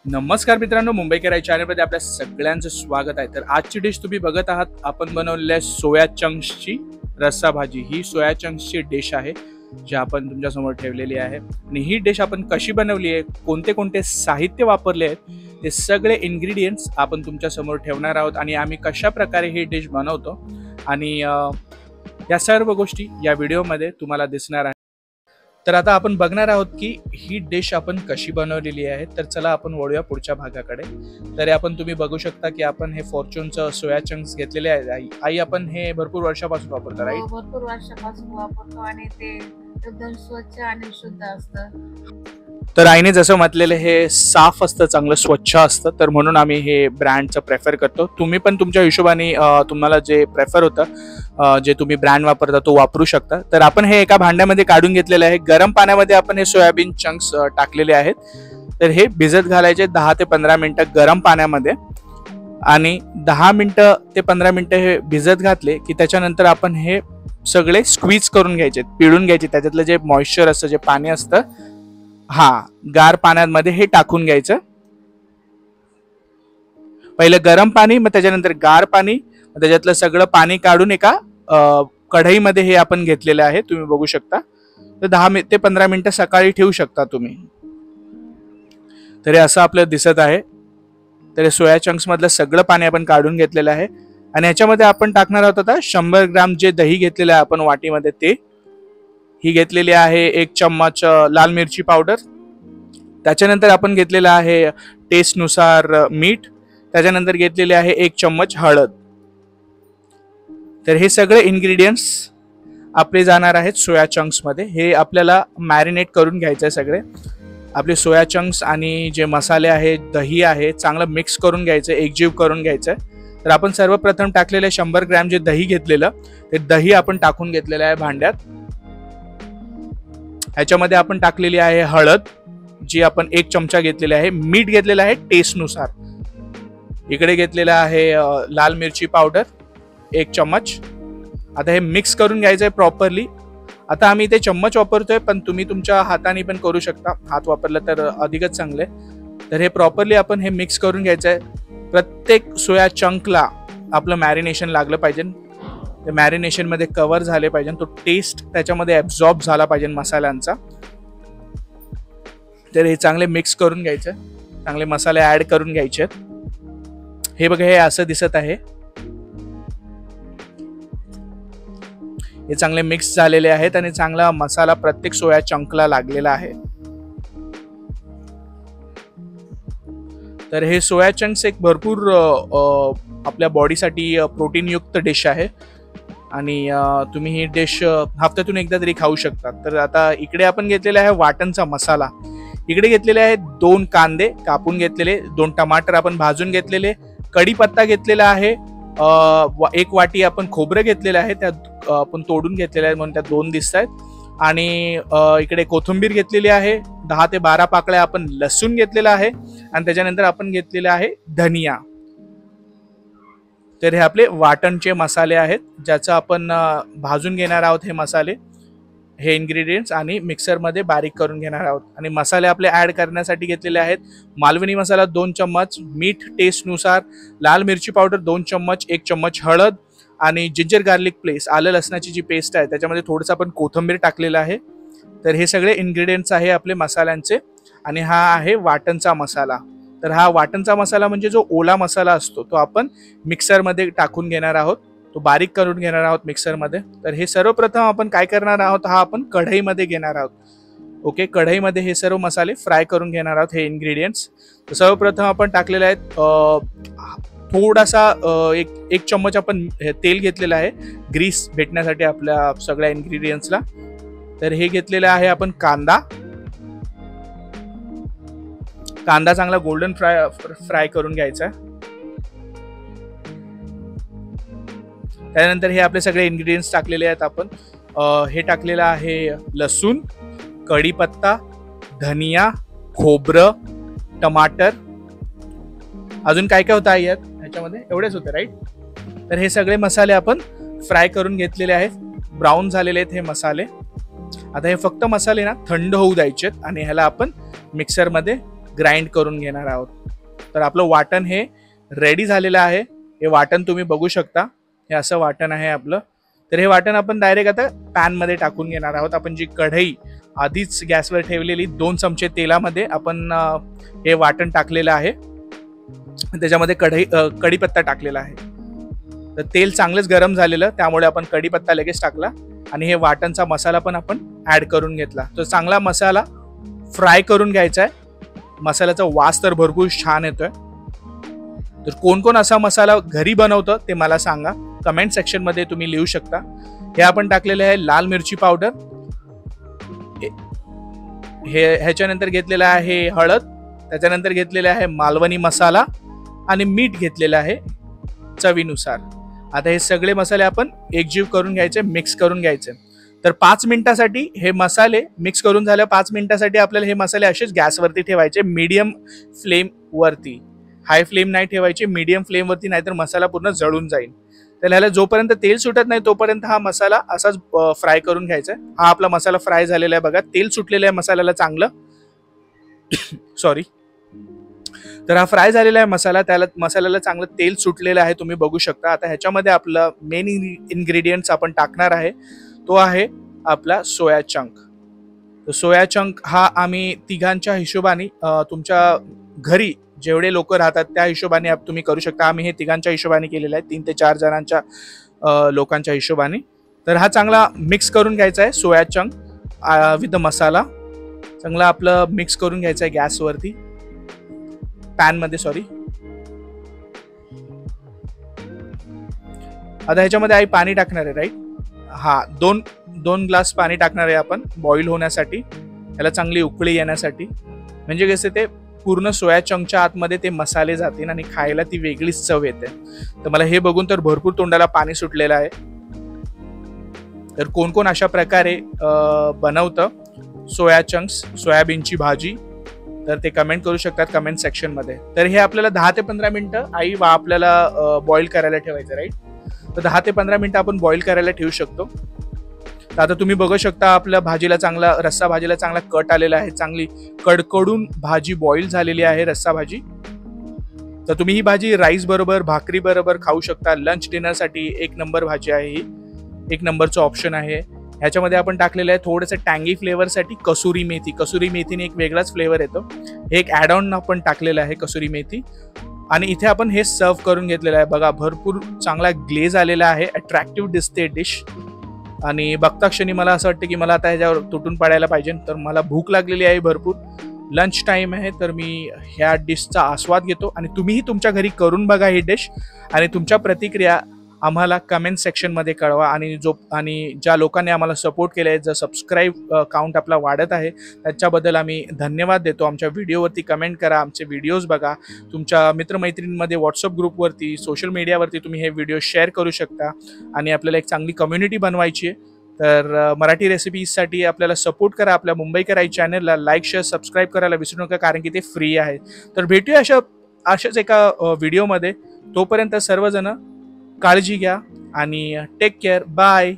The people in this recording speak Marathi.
नमस्कार मित्रांनो, मुंबईकर चॅनलमध्ये आपल्या सगळ्यांचं स्वागत आहे। तर आजची डिश तुम्ही बघत आहात, आपण बनवलेली आहे सोया चंक्सची रस्सा भाजी। ही सोया चंक्सची डिश आहे जी आपण तुमच्या समोर ठेवलेली आहे। आणि ही डिश आपण कशी बनवली आहे, कोणते कोणते साहित्य वापरले आहेत, ते सगळे इन्ग्रेडियंट्स आपण तुमच्या समोर ठेवणार आहोत आणि आम्ही कशा प्रकारे ही डिश बनवतो आणि या सर्व गोष्टी या व्हिडिओमध्ये तुम्हाला दिसणार आहे। तर आता आपण बघणार आहोत की ही डिश आपण कशी बनवलेली आहे। तर चला आपण वळूया पुढच्या भागाकडे। तर आपण तुम्ही बघू शकता की आपण हे फॉर्च्यूनचं सोया चंक्स घेतलेले आहेत। आई आपण हे भरपूर वर्षापासून वापरतो, राईट? भरपूर वर्षापासून वापरतो आणि ते एकदम स्वच्छ आणि शुद्ध असतं। तर आईने जसं म्हटलेलं हे साफ असतं, चांगलं स्वच्छ असतं, तर म्हणून आम्ही हे ब्रँडचं प्रेफर करतो। तुम्ही पण तुमच्या हिशोबाने तुम्हाला जे प्रेफर होतं, जे तुम्ही ब्रँड वापरता तो वापरू शकता। तर आपण हे एका भांड्यामध्ये काढून घेतलेलं आहे। गरम पाण्यामध्ये आपण हे सोयाबीन चंक्स टाकलेले आहेत। तर हे भिजत घालायचे 10 ते 15 मिनिटं गरम पाण्यामध्ये, आणि 10 मिनिटं ते 15 मिनिटं हे भिजत घातले की त्याच्यानंतर आपण हे सगळे स्क्वीज करून घ्यायचे, पिळून घ्यायचे। त्याच्यातलं जे मॉइश्चर असतं, जे पाणी असतं, गार पाण्यामध्ये हे टाकून घ्यायचं। पहिलं गरम पाणी, मग त्याच्यानंतर गार पाणी, मग त्याच्यातलं सगळं पाणी काढून एका कढईमध्ये हे आपण घेतलेलं आहे, तुम्ही बघू शकता। तर 10 ते 15 मिनिटं सकाळी ठेवू शकता तुम्ही। तर हे असं आपलं दिसत आहे। तर सोया चंक्स मधलं सगळं पाणी आपण काढून घेतलेलं आहे आणि ह्याच्यामध्ये आपण टाकणार आहोत आता 100 ग्राम जे दही घेतलेलं आहे आपण वाटीमध्ये, ते ही घेतलेली आहे। 1 चम्मच लाल मिरची पावडर, त्याच्यानंतर आपण घेतलेलं आहे टेस्टनुसार मीठ, त्याच्यानंतर घेतलेले आहे 1 चम्मच हळद। तर हे सगळे इन्ग्रेडियंट्स आपले जाणार आहेत सोया चंक्स मध्ये। हे आपल्याला मॅरिनेट करून घ्यायचं आहे सगळे आपले सोया चंक्स, आणि जे मसाले आहे, दही आहे, चांगलं मिक्स करून घ्यायचं, एकजीव करून घ्यायचं। तर आपण सर्वप्रथम टाकलेले 100 ग्रॅम जे दही घेतलेलं, ते दही आपण टाकून घेतलेलं आहे भांड्यात। ह्याच्यामध्ये आपण टाकलेली आहे हळद, जी आपण 1 चमचा घेतलेली आहे। मीठ घेतलेलं आहे टेस्टनुसार। इकडे घेतलेलं आहे लाल मिरची पावडर 1 चम्मच। आता हे मिक्स करून घ्यायचं आहे प्रॉपरली। आता आम्ही इथे चम्मच वापरतोय, पण तुम्ही तुमच्या हाताने पण करू शकता, हात वापरलं तर अधिकच चांगले। तर हे प्रॉपरली आपण हे मिक्स करून घ्यायचं आहे। प्रत्येक सोया चंकला आपलं मॅरिनेशन लागलं पाहिजे, ते मॅरिनेशन मध्ये कव्हर झाले पाहिजे, तो टेस्ट त्याच्यामध्ये ॲब्झॉर्ब झाला पाहिजे मसाल्यांचा। तर हे चांगले मिक्स करून घ्यायचे, चांगले मसाले ऍड करून घ्यायचे। हे बघा, हे असं दिसत आहे। हे चांगले मिक्स झालेले आहेत आणि चांगला मसाला प्रत्येक सोया चंकला लागलेला आहे। तर हे सोया चंक्स एक भरपूर आपल्या बॉडीसाठी प्रोटीन युक्त डिश आहे आणि तुम्ही ही डिश हफ्त्यातून एकदा तरी खाऊ शकता। तर आता इकडे आपण घेतलेला आहे वाटणचा मसाला। इकडे घेतलेले आहेत 2 कांदे कापून घेतलेले, 2 टमाटर आपण भाजून घेतलेले, कढीपत्ता घेतलेला आहे, 1 वाटी आपण खोबरं घेतलेलं आहे, त्यात आपण तोडून घेतलेलं आहे म्हणून त्या 2 दिसत आहेत, आणि इकडे कोथिंबीर घेतलेली आहे, 10 ते 12 पाकळ्या आपण लसूण घेतलेला आहे, आणि त्याच्यानंतर आपण घेतलेले आहे धनिया। तर हे आपले वाटणचे मसाले आहेत, ज्याचं आपण भाजून घेणार आहोत हे मसाले, हे इन्ग्रेडियंट्स, आणि मिक्सरमध्ये बारीक करून घेणार आहोत। आणि मसाले आपले ऍड करण्यासाठी घेतलेले आहेत मालवणी मसाला 2 चम्मच, मीठ टेस्टनुसार, लाल मिरची पावडर 2 चम्मच, 1 चम्मच हळद, आणि जिंजर गार्लिक पेस्ट, आलं लसणाची जी पेस्ट आहे, त्याच्यामध्ये थोडंसं आपण कोथिंबीर टाकलेलं आहे। तर हे सगळे इन्ग्रेडियंट्स आहे आपले मसाल्यांचे, आणि हा आहे वाटणचा मसाला। तर हा वाटणचा मसाला म्हणजे जो ओला मसाला असतो, तो आपण मिक्सरमध्ये टाकून घेणार आहोत, तो बारीक करून घेणार आहोत मिक्सरमध्ये। तर हे सर्वप्रथम आपण काय करणार आहोत, हा आपण कढईमध्ये घेणार आहोत। ओके, कढईमध्ये हे सर्व मसाले फ्राय करून घेणार आहोत, हे इन्ग्रेडियंट्स। तर सर्वप्रथम आपण टाकलेले आहेत थोडासा 1 चम्मच आपण तेल घेतलेलं आहे, ग्रीस भेटण्यासाठी आपल्या सगळ्या इन्ग्रेडियंट्सला। तर हे घेतलेलं आहे आपण कांदा चांगला गोल्डन फ्राय करून घ्यायचा। त्यानंतर हे आपले सगळे इन्ग्रेडियंट्स टाकलेले आहेत आपण। हे टाकलेलं आहे लसूण, कढीपत्ता, धनिया, खोबरं, टमाटर, अजून काय काय होतं आहे ह्याच्यामध्ये, एवढेच होते, राईट? तर हे सगळे मसाले आपण फ्राय करून घेतलेले आहेत, ब्राऊन झालेले आहेत हे मसाले। आता हे फक्त मसाले ना थंड होऊ द्यायचे आणि ह्याला आपण मिक्सरमध्ये ग्राइंड करून घेणार आहोत. तर आपलं वाटण हे रेडी झालेलं आहे. हे वाटण तुम्ही बघू शकता. हे असं वाटण आहे आपलं. तर हे वाटण आपण डायरेक्ट आता पॅनमध्ये टाकून घेणार आहोत. आपण जी कढई आधीच गॅसवर ठेवलेली 2 चमचे तेलामध्ये आपण हे वाटण टाकलेलं आहे. त्याच्यामध्ये कढीपत्ता टाकलेला आहे. तर तेल चांगलंच गरम झालेलं, त्यामुळे आपण कढीपत्ता लगेच टाकला आणि हे वाटणचा मसाला पण आपण ऍड करून घेतला. तर चांगला मसाला फ्राय करून घ्यायचा आहे. मसाल्याचा वास तर भरपूर छान येतोय. तर कोण कोण असा मसाला घरी बनवतं ते मला सांगा, कमेंट सेक्शन मध्ये तुम्ही लिहू शकता. हे आपण टाकलेले आहे लाल मिरची पावडर, हे ह्याच्यानंतर घेतलेला आहे हळद, त्याच्यानंतर घेतलेला आहे मालवणी मसाला आणि मीठ घेतलेलं आहे चवीनुसार. आता हे सगळे मसाले आपण एकजीव करून घ्यायचे, मिक्स करून घ्यायचे. तर 5 मिनिटासाठी हे मसाले मिक्स करून झाले. 5 मिनिटासाठी आपल्याला हे मसाले असेच गॅसवरती ठेवायचे, मीडियम फ्लेम वरती. हाय फ्लेम नाही ठेवायची, मीडियम फ्लेम वरती, नाहीतर मसाला पूर्ण जळून जाईल. तर ह्याला जोपर्यंत तेल सुटत नाही तोपर्यंत हा मसाला असाच फ्राय करून घ्यायचा. हा आपला मसाला फ्राय झालेला आहे बघा, तेल सुटलेलं आहे मसाल्याला चांगलं. सॉरी. तर हा फ्राय झालेला आहे मसाला, त्याला मसाल्याला चांगलं तेल सुटलेलं आहे, तुम्ही बघू शकता. आता ह्याच्यामध्ये आपलं मेन इन्ग्रेडियंट्स आपण टाकणार आहे, तो आहे आपला सोया चंक. तर सोया चंक हा आम्ही तिघांच्या हिशोबाने, तुमच्या घरी जेवढे लोक राहतात त्या हिशोबाने तुम्ही करू शकता. आम्ही हे तिघांच्या हिशोबाने केलेलं आहे, 3 ते 4 जणांच्या लोकांच्या हिशोबाने. तर हा चांगला मिक्स करून घ्यायचा आहे सोया चंक विथ मसाला. चांगला आपलं मिक्स करून घ्यायचं आहे गॅसवरती, पॅन मध्ये. सॉरी. आता ह्याच्यामध्ये आई पाणी टाकणार आहे, राईट? हा, 2 ग्लास पाणी टाकणार आहे आपण बॉईल होण्यासाठी, याला चांगली उकळी येण्यासाठी. म्हणजे कसं ते पूर्ण सोया चंकच्या आतमध्ये ते मसाले जातील आणि खायला ती वेगळीच चव येते. तर मला हे बघून तर भरपूर तोंडाला पाणी सुटलेलं आहे. तर कोण कोण अशा प्रकारे बनवतं सोया चंक्स, सोयाबीनची भाजी, तर ते कमेंट करू शकतात कमेंट सेक्शन मध्ये. तर हे आपल्याला 10 ते 15 मिनिटं आई आपल्याला बॉईल करायला ठेवायचं, राईट? तर 10 ते 15 मिनिटं आपण बॉईल करायला ठेवू शकतो. तर आता तुम्ही बघू शकता आपल्या भाजीला चांगला रस्सा भाजीला चांगला कट आलेला आहे, चांगली कडकडून भाजी बॉईल झालेली आहे रस्सा भाजी. तर तुम्ही ही भाजी राईस बरोबर, भाकरी बरोबर खाऊ शकता. लंच डिनर साठी 1 नंबर भाजी आहे ही, 1 नंबरचं ऑप्शन आहे. ह्याच्यामध्ये आपण टाकलेलं आहे थोडंसं टँगी फ्लेवरसाठी कसुरी मेथी. कसुरी मेथीने एक वेगळाच फ्लेवर येतो. हे एक ॲड ऑन आपण टाकलेलं आहे कसुरी मेथी. आणि इथे आपण हे सर्व करून घेतलेलं आहे बघा. भरपूर चांगला ग्लेज आलेला आहे, अट्रॅक्टिव्ह दिसते डिश. आणि बघता क्षणी मला असं वाटतं की मला आता ह्याच्यावर तुटून पडायला पाहिजे. तर मला भूक लागलेली आहे भरपूर, लंच टाइम आहे, तर मी ह्या डिशचा आस्वाद घेतो. आणि तुम्हीही तुमच्या घरी करून बघा ही डिश, आणि तुमच्या प्रतिक्रिया आम्हाला कमेंट सेक्शनमध्ये कळवा. आणि ज्या लोकांनी आम्हाला सपोर्ट केले आहे, जर सबस्क्राईब काउंट आपला वाढत आहे, त्याच्याबद्दल आम्ही धन्यवाद देतो. आमच्या व्हिडिओवरती कमेंट करा, आमचे व्हिडिओज बघा, तुमच्या मित्रमैत्रिणींमध्ये व्हॉट्सअप ग्रुपवरती, सोशल मीडियावरती तुम्ही हे व्हिडिओ शेअर करू शकता. आणि आपल्याला एक चांगली कम्युनिटी बनवायची आहे. तर मराठी रेसिपीजसाठी आपल्याला सपोर्ट करा. आपल्या मुंबईकर आई चॅनलला लाईक, शेअर, सबस्क्राईब करायला विसरू नका, कारण की ते फ्री आहे. तर भेटूया अशाच एका व्हिडिओमध्ये. तोपर्यंत सर्वजण काळजी घ्या आणि टेक केअर. बाय.